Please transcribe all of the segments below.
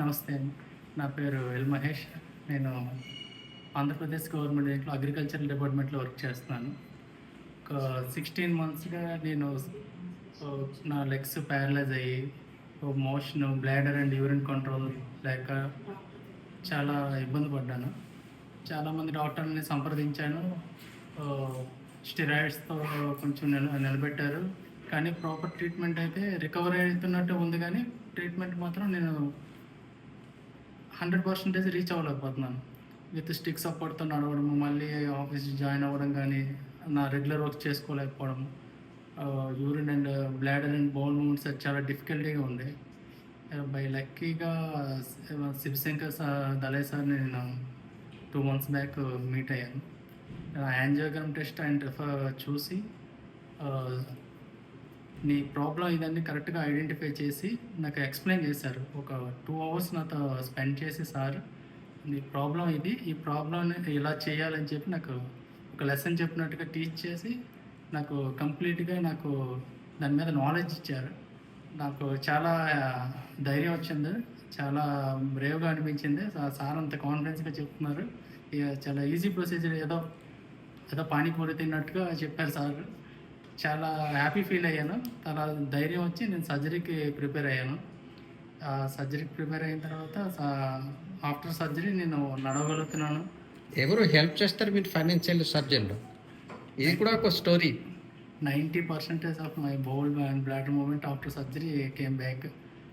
నమస్తే అండి. నా పేరు ఎల్ మహేష్. నేను ఆంధ్రప్రదేశ్ గవర్నమెంట్ దీంట్లో అగ్రికల్చరల్ డిపార్ట్మెంట్‌లో వర్క్ చేస్తున్నాను. ఒక 16 మంత్స్‌గా నేను నా లెగ్స్ ప్యారలైజ్ అయ్యి, మోషను, బ్లాడర్ అండ్ యూరిన్ కంట్రోల్ లేక చాలా ఇబ్బంది పడ్డాను. చాలామంది డాక్టర్‌లని సంప్రదించాను. ఆహ్, స్టెరాయిడ్స్‌తో కొంచెం నిలబెట్టారు. కానీ ప్రాపర్ ట్రీట్మెంట్ అయితే రికవరీ అవుతున్నట్టు ఉంది గానీ, ట్రీట్మెంట్ మాత్రం నేను 100% రీచ్ అవ్వలేకపోతున్నాను. విత్ స్టిక్ సపోర్ట్‌తో నడవడము, మళ్ళీ ఆఫీస్ జాయిన్ అవ్వడం గానీ, నా రెగ్యులర్ వర్క్ చేసుకోలేకపోవడం. Urine and bladder and bowel movements అది చాలా డిఫికల్టీగా ఉంది. బై లక్కీగా శివశంకర్ దలై సార్‌ని నేను 2 మంత్స్ బ్యాక్ మీట్ అయ్యాను. యాంజియోగ్రామ్ టెస్ట్ అండ్ చూసి ఆహ్, నీ ప్రాబ్లమ్ ఇదన్నీ కరెక్ట్‌గా ఐడెంటిఫై చేసి నాకు ఎక్స్‌ప్లెయిన్ చేశారు. ఒక 2 అవర్స్ నాతో స్పెండ్ చేసి సార్, నీ ప్రాబ్లమ్ ఇది. ఈ ప్రాబ్లమ్‌ని ఇలా చేయాలని చెప్పి నాకు ఒక లెసన్ చెప్పినట్టుగా టీచ్ చేసి, నాకు కంప్లీట్‌గా దాని మీద నాలెడ్జ్ ఇచ్చారు. నాకు చాలా ధైర్యం వచ్చింది. చాలా బ్రేవ్‌గా అనిపించింది. సార్ అంత కాన్ఫిడెన్స్‌గా చెప్తున్నారు. చాలా ఈజీ ప్రొసీజర్, ఏదో ఏదో పానీపూరి తిన్నట్టుగా చెప్పారు సార్. చాలా హ్యాపీ ఫీల్ అయ్యాను. చాలా ధైర్యం వచ్చి నేను సర్జరీకి ప్రిపేర్ అయ్యాను. సర్జరీకి ప్రిపేర్ అయిన తర్వాత ఆఫ్టర్ సర్జరీ నేను నడవగలుగుతున్నాను. ఎవరు హెల్ప్ చేస్తారు మీరు ఫైనాన్షియల్ సర్జన్‌లో? ఇది కూడా ఒక story. 90% of my bowel and bladder movement after surgery came back.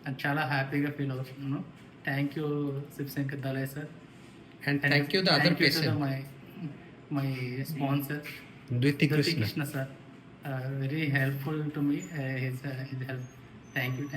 నేను చాలా హ్యాపీగా ఫీల్ అవుతున్నాను. Thank you Shivashankar Dalai sir. And thank you the other patient. My sponsor ద్వితి Dhriti Krishna. Krishna sir. Very helpful to me. His help. Thank you.